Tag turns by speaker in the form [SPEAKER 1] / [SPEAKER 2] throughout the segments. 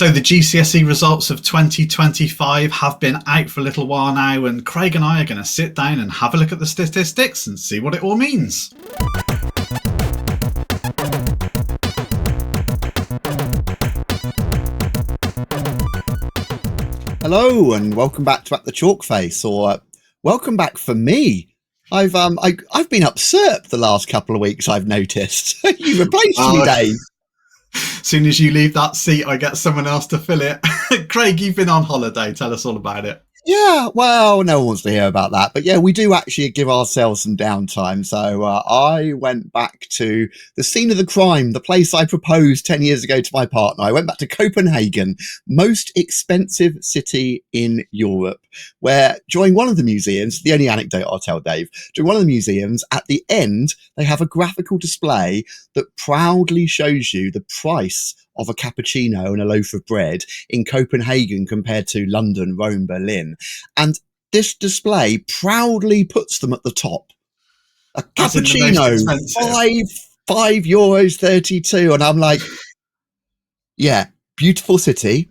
[SPEAKER 1] So the GCSE results of 2025 have been out for a little while now, and Craig and I are going to sit down and have a look at the statistics and see what it all means.
[SPEAKER 2] Hello and welcome back to At the Chalk Face, or welcome back for me. I've been usurped the last couple of weeks. I've noticed you replaced me, Dave.
[SPEAKER 1] As soon as you leave that seat, I get someone else to fill it. Craig, you've been on holiday. Tell us all about it.
[SPEAKER 2] Yeah, well, no one wants to hear about that. But yeah, we do actually give ourselves some downtime. So I went back to the scene of the crime, the place I proposed 10 years ago to my partner. I went back to Copenhagen, most expensive city in Europe, where during one of the museums, the only anecdote I'll tell, Dave, during one of the museums, at the end, they have a graphical display that proudly shows you the price of a cappuccino and a loaf of bread in Copenhagen compared to London, Rome, Berlin. And this display proudly puts them at the top. A cappuccino, €5.32. And I'm like, yeah, beautiful city.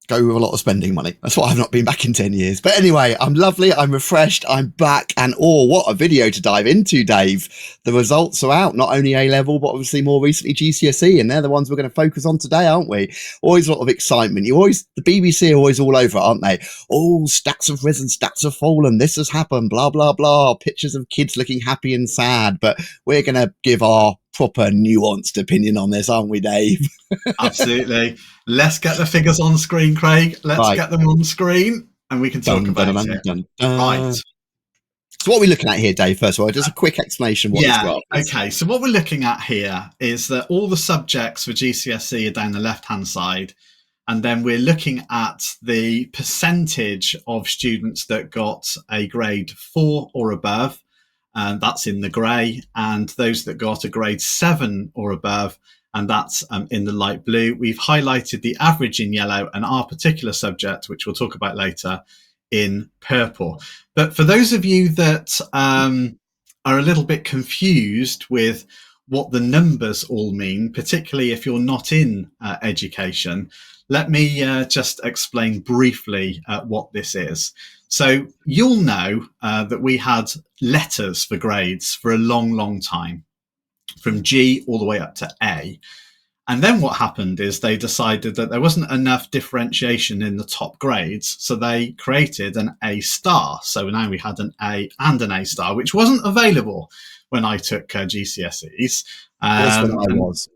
[SPEAKER 2] Go with a lot of spending money. That's why I've not been back in 10 years. But anyway, I'm lovely. I'm refreshed. I'm back. And what a video to dive into, Dave. The results are out, not only A-level, but obviously more recently GCSE. And they're the ones we're going to focus on today, aren't we? Always a lot of excitement. The BBC are always all over it, aren't they? Oh, stats have risen, stats have fallen. This has happened, blah, blah, blah. Pictures of kids looking happy and sad. But we're going to give our proper nuanced opinion on this, aren't we, Dave?
[SPEAKER 1] Absolutely. Let's get the figures on screen, Craig. Let's get them on screen and we can talk about it. Right.
[SPEAKER 2] So what are we looking at here, Dave? First of all, just a quick explanation.
[SPEAKER 1] Okay. So what we're looking at here is that all the subjects for GCSE are down the left-hand side. And then we're looking at the percentage of students that got a grade 4 or above. And that's in the grey, and those that got a grade 7 or above, and that's in the light blue. We've highlighted the average in yellow and our particular subject, which we'll talk about later, in purple. But for those of you that are a little bit confused with what the numbers all mean, particularly if you're not in education, let me just explain briefly what this is. So you'll know that we had letters for grades for a long, long time, from G all the way up to A. And then what happened is they decided that there wasn't enough differentiation in the top grades, so they created an A star. So now we had an A and an A star, which wasn't available when I took GCSEs.
[SPEAKER 2] When I was.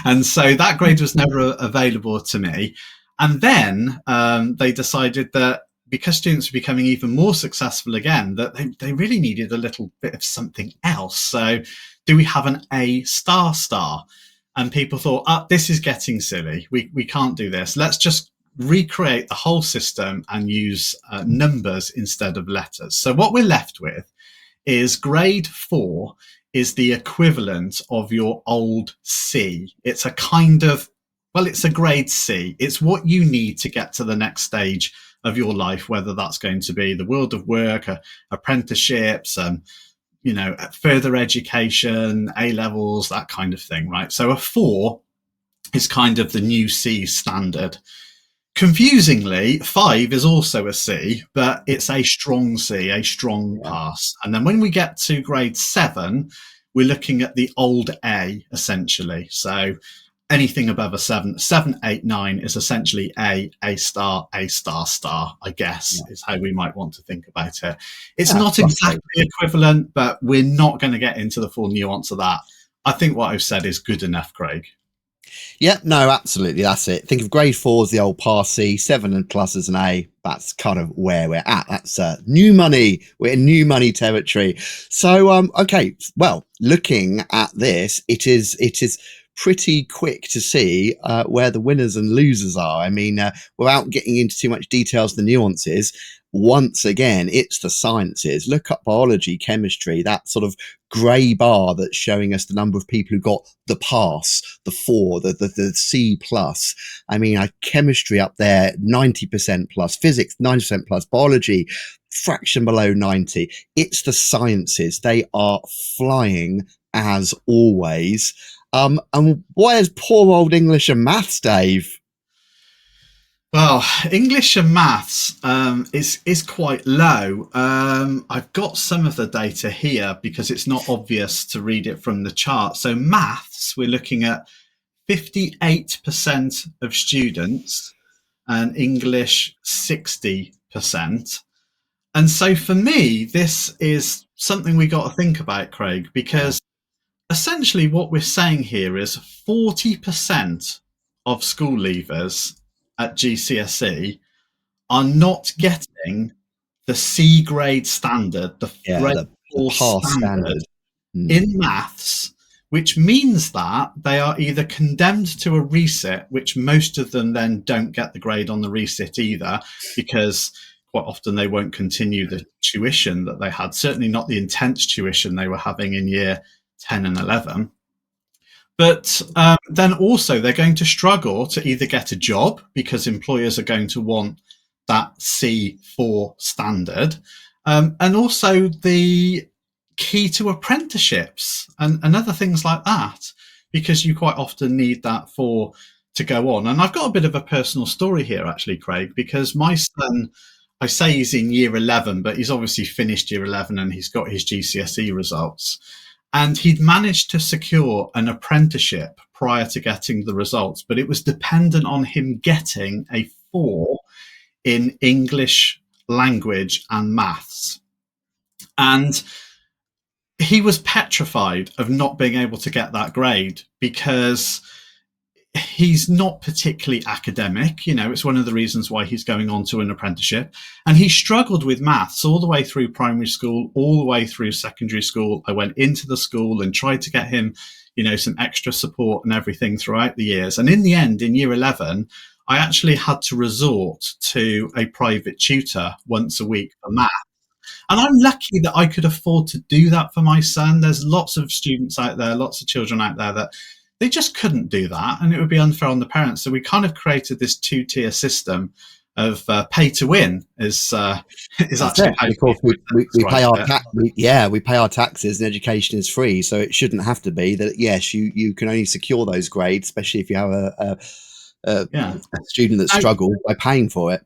[SPEAKER 1] And so that grade was never available to me. And then they decided that because students were becoming even more successful again, that they really needed a little bit of something else. So do we have an A star star? And people thought, this is getting silly. We can't do this. Let's just recreate the whole system and use numbers instead of letters. So what we're left with is grade 4 is the equivalent of your old C. It's a kind of, it's a grade C. It's what you need to get to the next stage of your life, whether that's going to be the world of work, apprenticeships, further education, A-levels, that kind of thing, right? So a 4 is kind of the new C standard. Confusingly, 5 is also a C, but it's a strong C, a strong pass. And then when we get to grade 7, we're looking at the old A, essentially. So anything above a 7, 7, 8, 9 is essentially A star, A star star, I guess, is how we might want to think about it. It's not exactly equivalent, but we're not going to get into the full nuance of that. I think what I've said is good enough, Craig.
[SPEAKER 2] Yeah, no, absolutely. That's it. Think of grade 4 as the old pass C, 7 and plus as an A. That's kind of where we're at. That's new money. We're in new money territory. So, okay, well, looking at this, it is pretty quick to see where the winners and losers are. I mean, without getting into too much details, the nuances, once again, it's the sciences. Look up biology, chemistry, that sort of grey bar that's showing us the number of people who got the pass, the 4, the C plus. I mean, chemistry up there, 90% plus, physics, 90% plus, biology, fraction below 90. It's the sciences. They are flying as always. And why is poor old English and maths, Dave?
[SPEAKER 1] Well, English and maths is quite low. I've got some of the data here because it's not obvious to read it from the chart. So maths, we're looking at 58% of students, and English 60%. And so for me, this is something we got to think about, Craig,
[SPEAKER 2] Yeah,
[SPEAKER 1] because essentially what we're saying here is 40% of school leavers at GCSE are not getting the C grade standard, the
[SPEAKER 2] yeah,
[SPEAKER 1] grade
[SPEAKER 2] the
[SPEAKER 1] 4
[SPEAKER 2] pass
[SPEAKER 1] standard
[SPEAKER 2] standard. Hmm.
[SPEAKER 1] in maths, which means that they are either condemned to a resit, which most of them then don't get the grade on the resit either, because quite often they won't continue the tuition that they had, certainly not the intense tuition they were having in year 10 and 11. But then also they're going to struggle to either get a job because employers are going to want that C4 standard, and also the key to apprenticeships and other things like that, because you quite often need that for to go on. And I've got a bit of a personal story here, actually, Craig, because my son, I say he's in year 11, but he's obviously finished year 11 and he's got his GCSE results. And he'd managed to secure an apprenticeship prior to getting the results, but it was dependent on him getting a 4 in English language and maths. And he was petrified of not being able to get that grade because he's not particularly academic. You know, it's one of the reasons why he's going on to an apprenticeship. And he struggled with maths all the way through primary school, all the way through secondary school. I went into the school and tried to get him, you know, some extra support and everything throughout the years. And in the end, in year 11, I actually had to resort to a private tutor once a week for maths. And I'm lucky that I could afford to do that for my son. There's lots of students out there, lots of children out there that they just couldn't do that, and it would be unfair on the parents. So we kind of created this two-tier system of pay to win. Is
[SPEAKER 2] That's
[SPEAKER 1] actually
[SPEAKER 2] it.
[SPEAKER 1] how
[SPEAKER 2] Because we
[SPEAKER 1] describe
[SPEAKER 2] pay our
[SPEAKER 1] it.
[SPEAKER 2] we pay our taxes and education is free. So it shouldn't have to be that. Yes, you can only secure those grades, especially if you have a
[SPEAKER 1] Yeah.
[SPEAKER 2] student that
[SPEAKER 1] Now,
[SPEAKER 2] struggles by paying for it.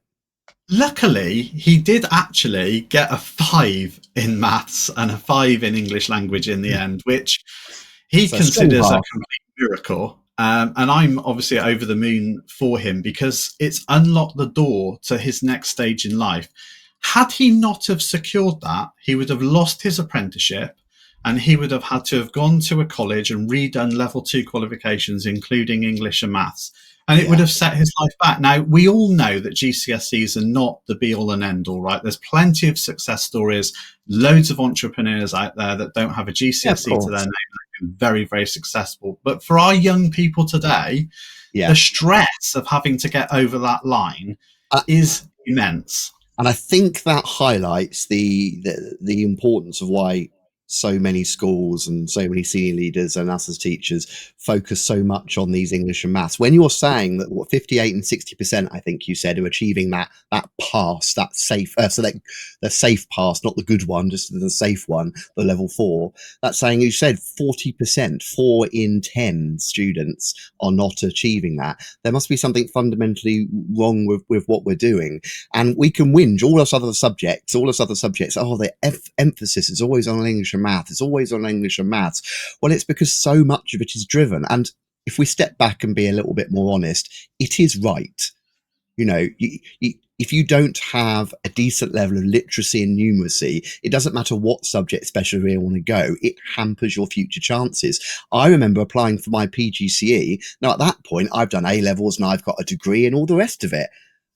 [SPEAKER 1] luckily, he did actually get a 5 in maths and a 5 in English language in the end, which he
[SPEAKER 2] So strong
[SPEAKER 1] considers a
[SPEAKER 2] path.
[SPEAKER 1] complete miracle. And I'm obviously over the moon for him because it's unlocked the door to his next stage in life. Had he not have secured that, he would have lost his apprenticeship and he would have had to have gone to a college and redone level 2 qualifications, including English and maths. And it would
[SPEAKER 2] Yeah,
[SPEAKER 1] have set his life back. Now, we all know that GCSEs are not the be all and end all, right? There's plenty of success stories, loads of entrepreneurs out there that don't have a
[SPEAKER 2] yeah, of
[SPEAKER 1] GCSE to their
[SPEAKER 2] course.
[SPEAKER 1] name, very, very successful. But for our young people today,
[SPEAKER 2] Yeah.
[SPEAKER 1] the stress of having to get over that line
[SPEAKER 2] Uh,
[SPEAKER 1] is immense.
[SPEAKER 2] And I think that highlights the importance of why so many schools and so many senior leaders and us as teachers focus so much on these English and maths. When you're saying that what 58 and 60%, I think you said, are achieving that pass, that safe, so that the safe pass, not the good one, just the safe one, the level 4. That's saying you said 40%, 4 in 10 students are not achieving that. There must be something fundamentally wrong with what we're doing. And we can whinge all those other subjects. Oh, the emphasis is always on English and math. It's always on English and maths. Well, it's because so much of it is driven. And if we step back and be a little bit more honest, it is right. You know, if you don't have a decent level of literacy and numeracy, it doesn't matter what subject specialty you want to go, it hampers your future chances. I remember applying for my PGCE. Now, at that point, I've done A levels and I've got a degree and all the rest of it.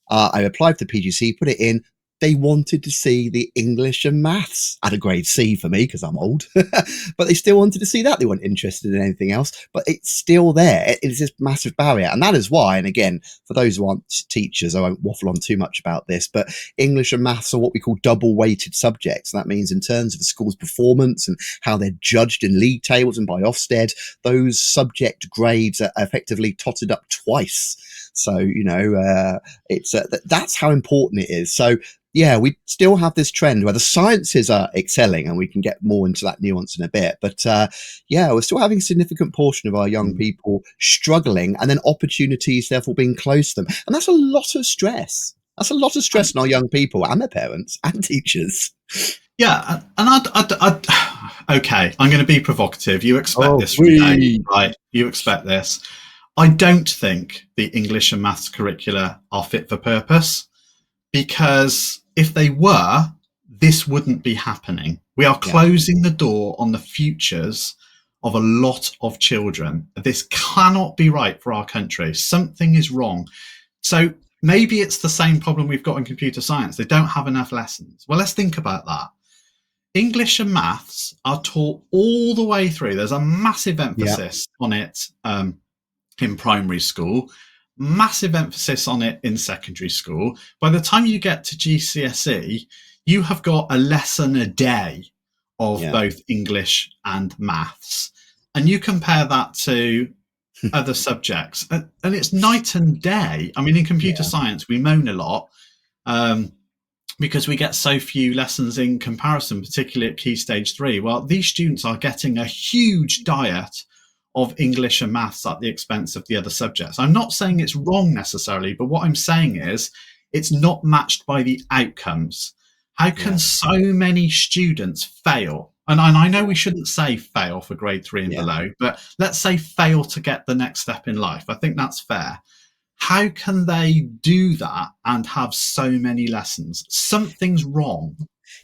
[SPEAKER 2] I applied for the PGC, put it in. They wanted to see the English and maths at a grade C for me because I'm old, but they still wanted to see that. They weren't interested in anything else, but it's still there. It's this massive barrier. And that is why, and again, for those who aren't teachers, I won't waffle on too much about this, but English and maths are what we call double weighted subjects. And that means in terms of the school's performance and how they're judged in league tables and by Ofsted, those subject grades are effectively totted up twice. So, you know, it's that's how important it is. So yeah, we still have this trend where the sciences are excelling, and we can get more into that nuance in a bit. But yeah, we're still having a significant portion of our young
[SPEAKER 1] Mm.
[SPEAKER 2] people struggling, and then opportunities therefore being closed to them. And that's a lot of stress. That's a lot of stress
[SPEAKER 1] And,
[SPEAKER 2] on our young people and their parents and teachers.
[SPEAKER 1] yeah, and okay, I'm going to be provocative. You expect
[SPEAKER 2] Oh,
[SPEAKER 1] this from Dave,
[SPEAKER 2] we.
[SPEAKER 1] right? You expect this. I don't think the English and maths curricula are fit for purpose, because if they were, this wouldn't be happening. We are
[SPEAKER 2] Yeah,
[SPEAKER 1] closing the door on the futures of a lot of children. This cannot be right for our country. Something is wrong. So maybe it's the same problem we've got in computer science. They don't have enough lessons. Well, let's think about that. English and maths are taught all the way through. There's a massive
[SPEAKER 2] yeah,
[SPEAKER 1] emphasis on it in primary school, massive emphasis on it in secondary school. By the time you get to GCSE, you have got a lesson a day of
[SPEAKER 2] yeah,
[SPEAKER 1] both English and maths. And you compare that to other subjects, and it's night and day. I mean, in computer
[SPEAKER 2] yeah,
[SPEAKER 1] science, we moan a lot. Um, because we get so few lessons in comparison, particularly at Key Stage 3. Well, these students are getting a huge diet of English and maths at the expense of the other subjects. I'm not saying it's wrong necessarily, but what I'm saying is it's not matched by the outcomes. How can
[SPEAKER 2] yeah,
[SPEAKER 1] so many students fail? And I know we shouldn't say fail for grade 3 and
[SPEAKER 2] yeah.
[SPEAKER 1] below, but let's say fail to get the next step in life. I think that's fair. How can they do that and have so many lessons? Something's wrong.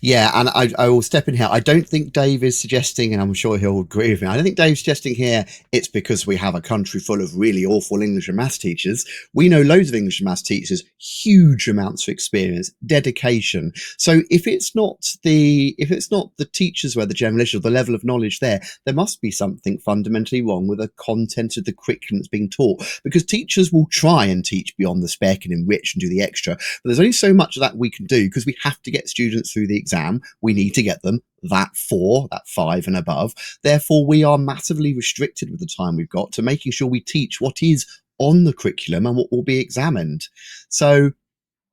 [SPEAKER 2] Yeah, and I will step in here. I don't think Dave is suggesting, and I'm sure he'll agree with me. I don't think Dave's suggesting here it's because we have a country full of really awful English and maths teachers. We know loads of English and maths teachers, huge amounts of experience, dedication. So if it's not the teachers where the general issue, the level of knowledge there must be something fundamentally wrong with the content of the curriculum that's being taught. Because teachers will try and teach beyond the spec and enrich and do the extra, but there's only so much of that we can do because we have to get students through the exam. We need to get them that 5 and above. Therefore, we are massively restricted with the time we've got to making sure we teach what is on the curriculum and what will be examined. So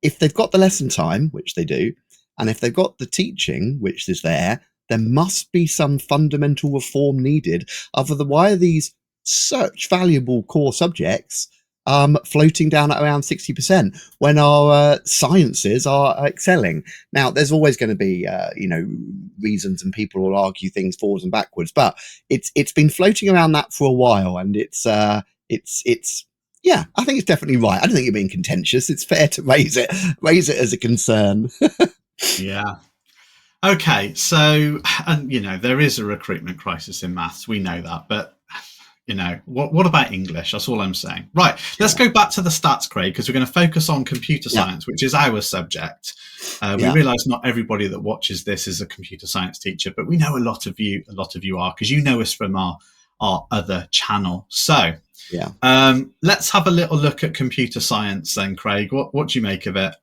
[SPEAKER 2] if they've got the lesson time, which they do, and if they've got the teaching, which is there must be some fundamental reform needed. Otherwise, why are these such valuable core subjects floating down at around 60% when our sciences are excelling? Now, there's always going to be, reasons, and people will argue things forwards and backwards, but it's been floating around that for a while, and it's yeah, I think it's definitely right. I don't think you're being contentious. It's fair to raise it as a concern.
[SPEAKER 1] Yeah. Okay. So, and there is a recruitment crisis in maths. We know that, but what about English? That's all I'm saying. Right. Let's
[SPEAKER 2] Yeah,
[SPEAKER 1] go back to the stats, Craig, because we're going to focus on computer
[SPEAKER 2] yeah,
[SPEAKER 1] science, which is our subject. We
[SPEAKER 2] yeah,
[SPEAKER 1] realise not everybody that watches this is a computer science teacher, but we know a lot of you are, because you know us from our other channel. So
[SPEAKER 2] yeah.
[SPEAKER 1] let's have a little look at computer science then, Craig. What do you make of it?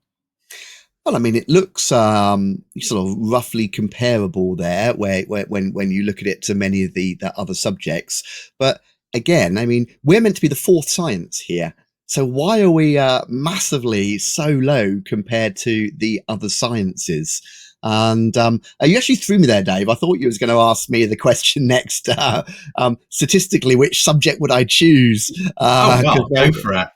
[SPEAKER 2] Well, I mean, it looks sort of roughly comparable there, where when you look at it to many of the other subjects. But again, I mean, we're meant to be the fourth science here. So why are we massively so low compared to the other sciences? And you actually threw me there, Dave. I thought you was going to ask me the question next. Statistically, which subject would I choose?
[SPEAKER 1] Oh,
[SPEAKER 2] 'Cause,
[SPEAKER 1] well, go for it.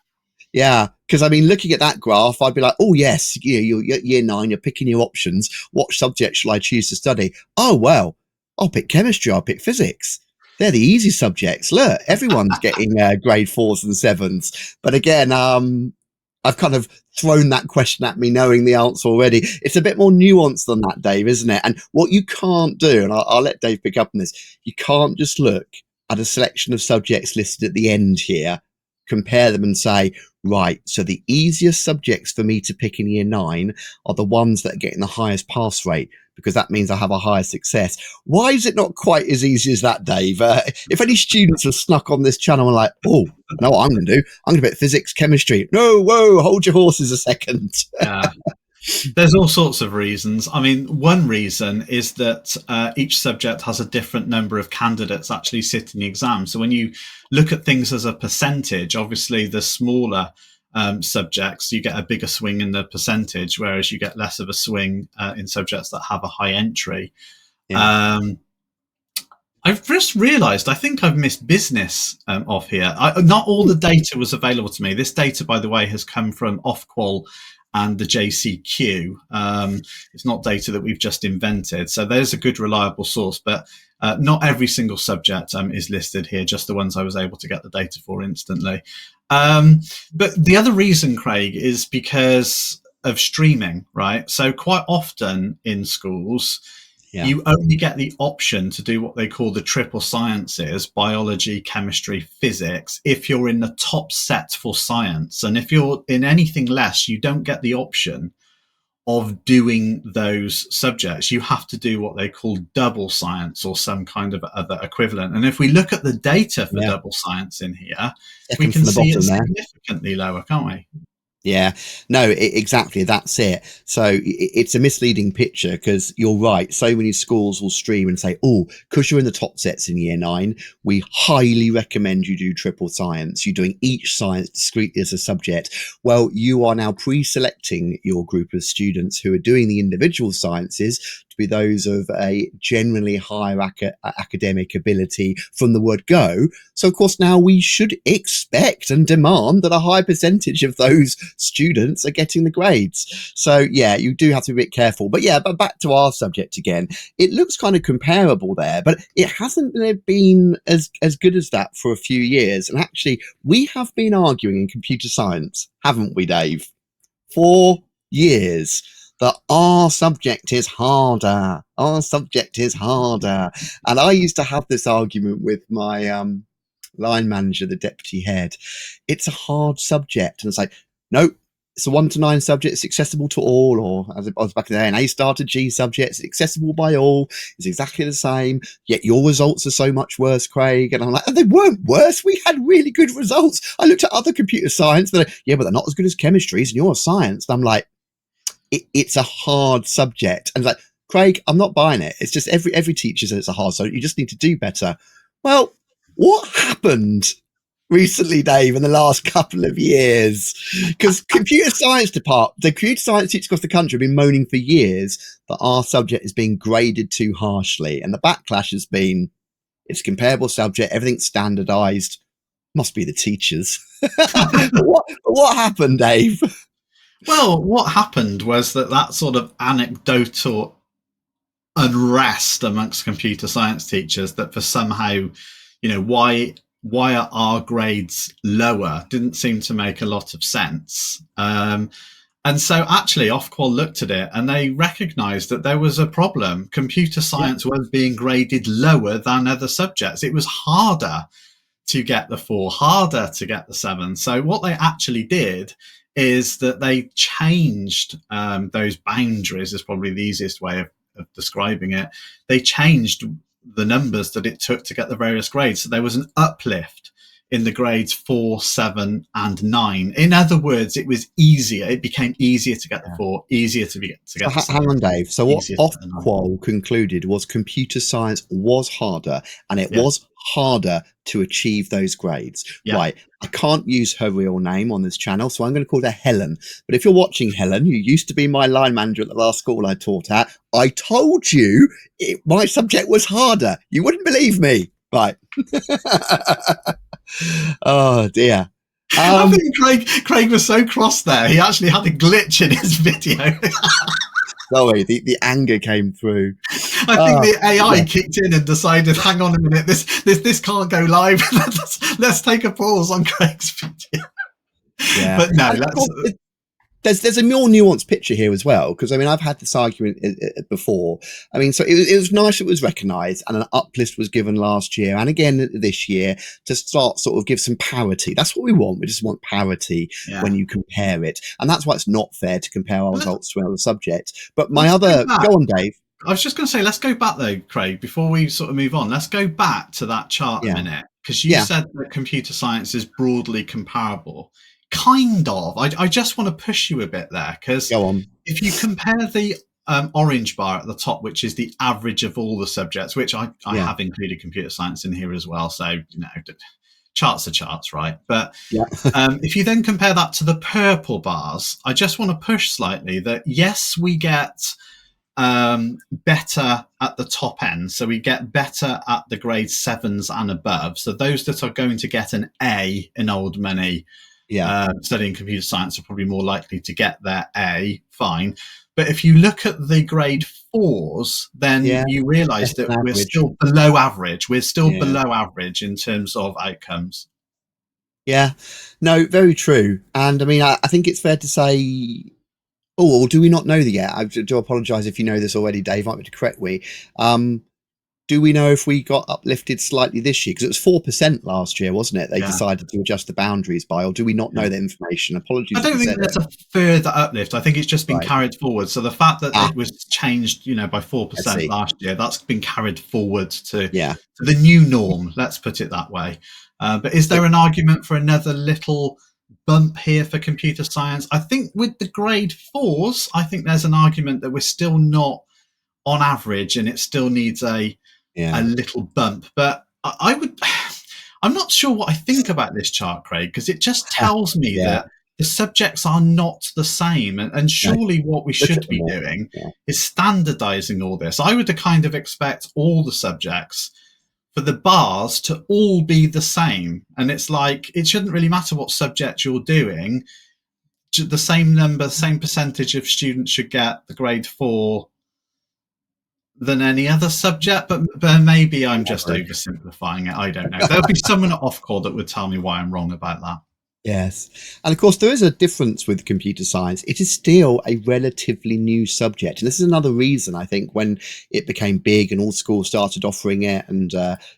[SPEAKER 2] yeah, because I mean, looking at that graph, I'd be like, oh, yes, you're year 9, you're picking your options. What subject shall I choose to study? Oh, well, I'll pick chemistry, I'll pick physics. They're the easy subjects. Look, everyone's getting grade 4s and 7s. But again, I've kind of thrown that question at me knowing the answer already. It's a bit more nuanced than that, Dave, isn't it? And what you can't do, and I'll let Dave pick up on this, you can't just look at a selection of subjects listed at the end here, compare them and say, right, so the easiest subjects for me to pick in year 9 are the ones that are getting the highest pass rate, because that means I have a higher success. Why is it not quite as easy as that, Dave? If any students have snuck on this channel and like, oh, I know what I'm going to do. I'm going to pick physics, chemistry. No, whoa, hold your horses a second.
[SPEAKER 1] Yeah. There's all sorts of reasons. I mean, one reason is that each subject has a different number of candidates actually sitting the exam. So when you look at things as a percentage, obviously the smaller subjects, you get a bigger swing in the percentage, whereas you get less of a swing in subjects that have a high entry.
[SPEAKER 2] Yeah.
[SPEAKER 1] Um, I've just realised I think I've missed business off here. Not all the data was available to me. This data, by the way, has come from Ofqual and the JCQ. It's not data that we've just invented. So there's a good, reliable source, but not every single subject is listed here, just the ones I was able to get the data for instantly. But the other reason, Craig, is because of streaming, right? So quite often in schools,
[SPEAKER 2] Yeah.
[SPEAKER 1] you only get the option to do what they call the triple sciences, biology, chemistry, physics, if you're in the top set for science. And if you're in anything less, you don't get the option of doing those subjects. You have to do what they call double science or some kind of other equivalent. And if we look at the data for
[SPEAKER 2] Yeah.
[SPEAKER 1] double science in here, we
[SPEAKER 2] Second
[SPEAKER 1] can
[SPEAKER 2] from the
[SPEAKER 1] see
[SPEAKER 2] bottom
[SPEAKER 1] it's
[SPEAKER 2] there.
[SPEAKER 1] significantly lower, can't we?
[SPEAKER 2] Yeah, no, exactly. That's it. So it's a misleading picture because you're right. So many schools will stream and say, oh, because you're in the top sets in year 9, we highly recommend you do triple science. You're doing each science discretely as a subject. Well, you are now pre-selecting your group of students who are doing the individual sciences to be those of a generally higher academic ability from the word go. So, of course, now we should expect and demand that a high percentage of those students are getting the grades. So, yeah, you do have to be a bit careful. But yeah, but back to our subject again. It looks kind of comparable there, but it hasn't been as good as that for a few years. And actually, we have been arguing in computer science, haven't we, Dave? For years. That our subject is harder. Our subject is harder. And I used to have this argument with my line manager, the deputy head. It's a hard subject. And it's like, nope, it's a 1 to 9 subject. It's accessible to all. Or as it was back in the day, an A star to G subject. It's accessible by all. It's exactly the same. Yet your results are so much worse, Craig. And I'm like, oh, they weren't worse. We had really good results. I looked at other computer science. That yeah, but they're not as good as chemistries and your science. And I'm like, it's a hard subject. And it's like, Craig, I'm not buying it. It's just every teacher says it's a hard subject. You just need to do better. Well, what happened recently, Dave, in the last couple of years? Because the computer science teachers across the country have been moaning for years that our subject is being graded too harshly. And the backlash has been, it's a comparable subject, everything's standardized. Must be the teachers. What happened, Dave?
[SPEAKER 1] Well, what happened was that sort of anecdotal unrest amongst computer science teachers that for somehow, why are our grades lower didn't seem to make a lot of sense. And so actually Ofqual looked at it and they recognized that there was a problem. Computer science was being graded lower than other subjects. It was harder to get the 4, harder to get the 7. So what they actually did is that they changed those boundaries, is probably the easiest way of describing it. They changed the numbers that it took to get the various grades. So there was an uplift in the grades 4, 7, and 9. In other words, it was easier. It became easier to get the 4, easier to get the 7.
[SPEAKER 2] Hang on, Dave. So what Ofqual concluded was computer science was harder, and it was harder to achieve those grades. Right. I can't use her real name on this channel, so I'm going to call her Helen. But if you're watching, Helen, you used to be my line manager at the last school I taught at, I told you my subject was harder. You wouldn't believe me. Right. Oh, dear.
[SPEAKER 1] I think Craig was so cross there. He actually had a glitch in his video.
[SPEAKER 2] Sorry, the anger came through.
[SPEAKER 1] I think the AI kicked in and decided, hang on a minute, this can't go live. let's take a pause on Craig's video.
[SPEAKER 2] Yeah.
[SPEAKER 1] But no,
[SPEAKER 2] there's a more nuanced picture here as well, because I mean I've had this argument before. I mean, so it was nice it was recognised and an uplift was given last year and again this year to start sort of give some parity. That's what we want. We just want parity when you compare it, and that's why it's not fair to compare our results to another subject. But go on, Dave.
[SPEAKER 1] I was just going to say, let's go back though, Craig, before we sort of move on. Let's go back to that chart a minute, because you said that computer science is broadly comparable. Kind of. I just want to push you a bit there, because if you compare the orange bar at the top, which is the average of all the subjects, which I have included computer science in here as well, so charts are charts, right? But
[SPEAKER 2] Yeah.
[SPEAKER 1] if you then compare that to the purple bars, I just want to push slightly that yes, we get better at the top end. So we get better at the grade 7s and above. So those that are going to get an A in old money
[SPEAKER 2] Yeah.
[SPEAKER 1] studying computer science are probably more likely to get their A, fine. But if you look at the grade 4s, then
[SPEAKER 2] Yeah.
[SPEAKER 1] you realise
[SPEAKER 2] Better
[SPEAKER 1] that
[SPEAKER 2] than
[SPEAKER 1] we're
[SPEAKER 2] average.
[SPEAKER 1] still below average. We're still
[SPEAKER 2] Yeah.
[SPEAKER 1] below average in terms of outcomes.
[SPEAKER 2] Yeah. No, very true. And I mean, I think it's fair to say, oh, or do we not know that yet? I do apologise if you know this already, Dave. Might be to correct me. Do we know if we got uplifted slightly this year? Because it was 4% last year, wasn't it? They
[SPEAKER 1] Yeah.
[SPEAKER 2] decided to adjust the boundaries by, or do we not know the information? Apologies
[SPEAKER 1] I
[SPEAKER 2] if
[SPEAKER 1] don't
[SPEAKER 2] you
[SPEAKER 1] think
[SPEAKER 2] said
[SPEAKER 1] there's
[SPEAKER 2] it.
[SPEAKER 1] a further uplift. I think it's just been
[SPEAKER 2] Right.
[SPEAKER 1] carried forward. So the fact that
[SPEAKER 2] Ah,
[SPEAKER 1] it was changed, by
[SPEAKER 2] I
[SPEAKER 1] 4%
[SPEAKER 2] see.
[SPEAKER 1] last year, that's been carried forward to
[SPEAKER 2] Yeah.
[SPEAKER 1] the new norm. Let's put it that way. But is
[SPEAKER 2] So,
[SPEAKER 1] there an argument for another little bump here for computer science? I think with the grade 4s, I think there's an argument that we're still not on average, and it still needs a
[SPEAKER 2] yeah.
[SPEAKER 1] little bump. But I would, I'm not sure what I think about this chart, Craig, because it just tells me
[SPEAKER 2] Yeah.
[SPEAKER 1] that the subjects are not the same. And
[SPEAKER 2] No,
[SPEAKER 1] surely what we
[SPEAKER 2] look at
[SPEAKER 1] should
[SPEAKER 2] them
[SPEAKER 1] be
[SPEAKER 2] all.
[SPEAKER 1] doing
[SPEAKER 2] Yeah.
[SPEAKER 1] is standardizing all this. I would kind of expect all the subjects for the bars to all be the same. And it's like, it shouldn't really matter what subject you're doing. The same number, same percentage of students should get the grade 4 than any other subject, but maybe I'm just oversimplifying it. I don't know. There'll be someone at Ofcor that would tell me why I'm wrong about that.
[SPEAKER 2] Yes. And of course, there is a difference with computer science. It is still a relatively new subject. And this is another reason, I think, when it became big and all schools started offering it and,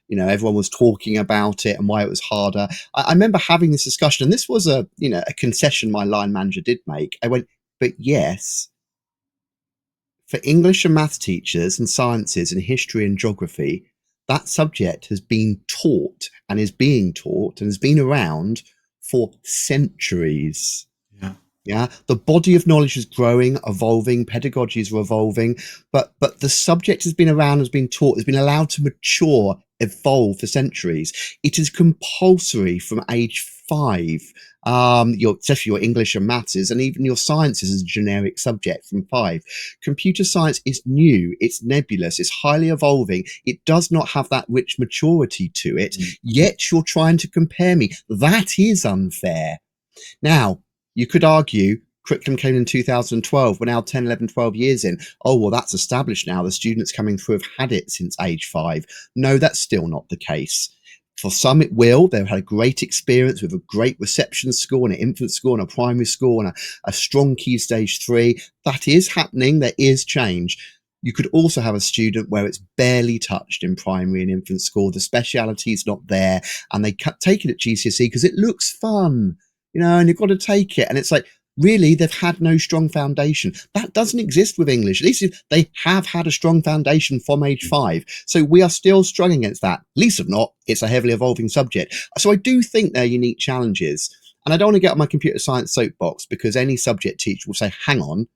[SPEAKER 2] everyone was talking about it and why it was harder. I remember having this discussion, and this was a concession my line manager did make. I went, but yes, for English and math teachers and sciences and history and geography, that subject has been taught and is being taught and has been around for centuries.
[SPEAKER 1] Yeah.
[SPEAKER 2] Yeah, the body of knowledge is growing, evolving, pedagogies are evolving, but the subject has been around, has been taught, has been allowed to mature, evolve for centuries. It is compulsory from age 5. Especially your English and maths is, and even your sciences is a generic subject from 5. Computer science is new, it's nebulous, it's highly evolving, it does not have that rich maturity to it, yet you're trying to compare me. That is unfair. Now, you could argue curriculum came in 2012. We're now 10, 11, 12 years in. Oh, well, that's established now. The students coming through have had it since age 5. No, that's still not the case. For some, it will. They've had a great experience with a great reception school and an infant school and a primary school and a strong key stage 3. That is happening. There is change. You could also have a student where it's barely touched in primary and infant school. The speciality is not there, and they take it at GCSE because it looks fun, and you've got to take it. And it's like, really, they've had no strong foundation. That doesn't exist with English. At least they have had a strong foundation from age 5. So we are still struggling against that. At least if not, it's a heavily evolving subject. So I do think they're unique challenges. And I don't want to get on my computer science soapbox because any subject teacher will say, hang on,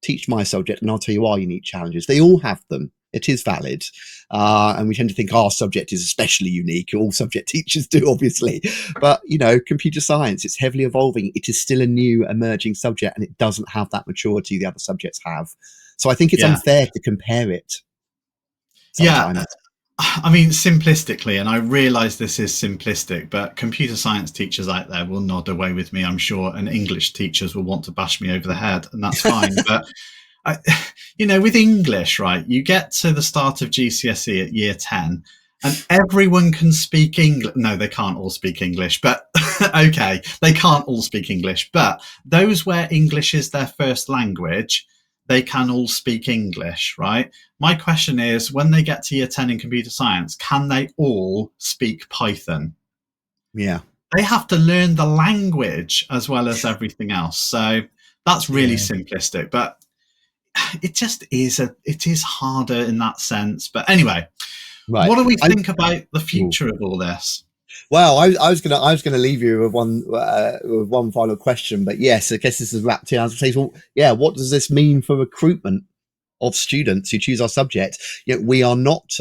[SPEAKER 2] teach my subject and I'll tell you our unique challenges. They all have them. It is valid. And we tend to think our subject is especially unique. All subject teachers do, obviously. But, computer science, it's heavily evolving. It is still a new emerging subject and it doesn't have that maturity the other subjects have. So I think it's unfair to compare it sometimes.
[SPEAKER 1] Yeah. I mean, simplistically, and I realize this is simplistic, but computer science teachers out there will nod away with me, I'm sure, and English teachers will want to bash me over the head, and that's fine. But with English, right, you get to the start of GCSE at year 10 and everyone can speak English. No, they can't all speak English, but okay, they can't all speak English, but those where English is their first language, they can all speak English, right? My question is, when they get to year 10 in computer science, can they all speak Python?
[SPEAKER 2] Yeah.
[SPEAKER 1] They have to learn the language as well as everything else. So that's really simplistic, but it just is it is harder in that sense. But anyway,
[SPEAKER 2] right.
[SPEAKER 1] What do we think about the future of all this?
[SPEAKER 2] Well, I was gonna leave you with one final question, but yes, I guess this is wrapped here. I was going to say, well, yeah, what does this mean for recruitment of students who choose our subject? We are not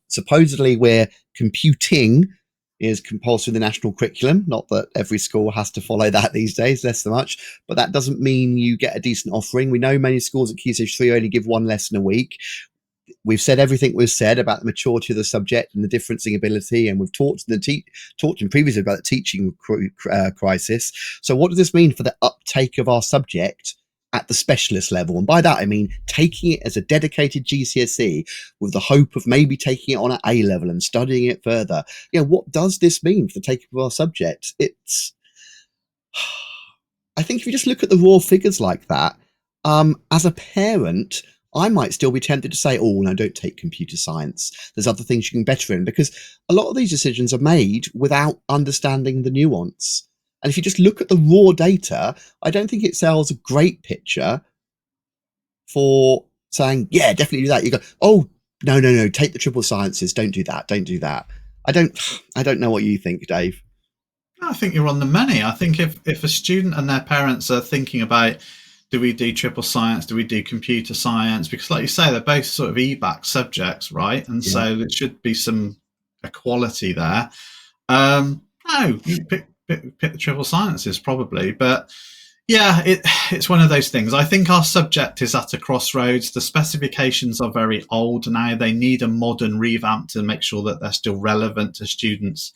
[SPEAKER 2] supposedly we're computing is compulsory in the national curriculum. Not that every school has to follow that these days, less so much, but that doesn't mean you get a decent offering. We know many schools at Key Stage 3 only give one lesson a week. We've said everything we've said about the maturity of the subject and the differencing ability, and we've talked in previously about the teaching crisis. So what does this mean for the uptake of our subject at the specialist level? And by that I mean taking it as a dedicated GCSE with the hope of maybe taking it on at A level and studying it further. What does this mean for the take of our subject? I think if you just look at the raw figures like that, as a parent, I might still be tempted to say, oh, no, don't take computer science. There's other things you can better in, because a lot of these decisions are made without understanding the nuance. And if you just look at the raw data, I don't think it sells a great picture for saying, yeah, definitely do that. You go, oh, no, take the triple sciences. Don't do that. I don't know what you think, Dave.
[SPEAKER 1] I think you're on the money. I think if a student and their parents are thinking about, do we do triple science? Do we do computer science? Because like you say, they're both sort of EBAC subjects, right? And so there should be some equality there. No, you pick the triple sciences probably. But yeah, it's one of those things. I think our subject is at a crossroads. The specifications are very old now. They need a modern revamp to make sure that they're still relevant to students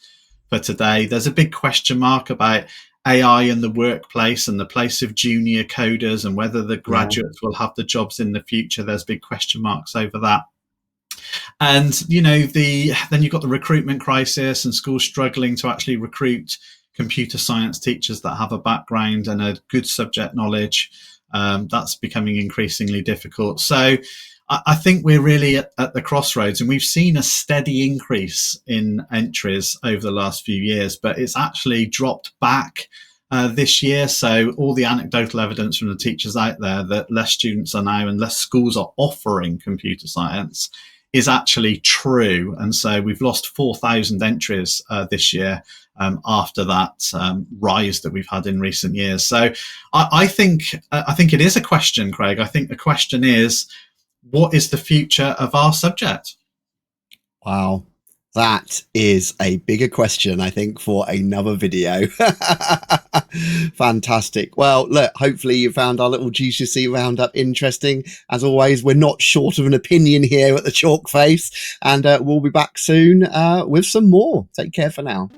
[SPEAKER 1] for today. There's a big question mark about AI in the workplace and the place of junior coders and whether the graduates will have the jobs in the future. There's big question marks over that. And, then you've got the recruitment crisis and schools struggling to actually recruit computer science teachers that have a background and a good subject knowledge. That's becoming increasingly difficult. So I think we're really at the crossroads, and we've seen a steady increase in entries over the last few years, but it's actually dropped back this year. So all the anecdotal evidence from the teachers out there that less students are now and less schools are offering computer science is actually true. And so we've lost 4,000 entries this year after that rise that we've had in recent years. So I think it is a question, Craig. I think the question is, what is the future of our subject?
[SPEAKER 2] Wow, that is a bigger question, I think, for another video. Fantastic. Well, look, hopefully you found our little GCSE roundup interesting. As always, we're not short of an opinion here at the Chalk Face, and we'll be back soon with some more. Take care for now.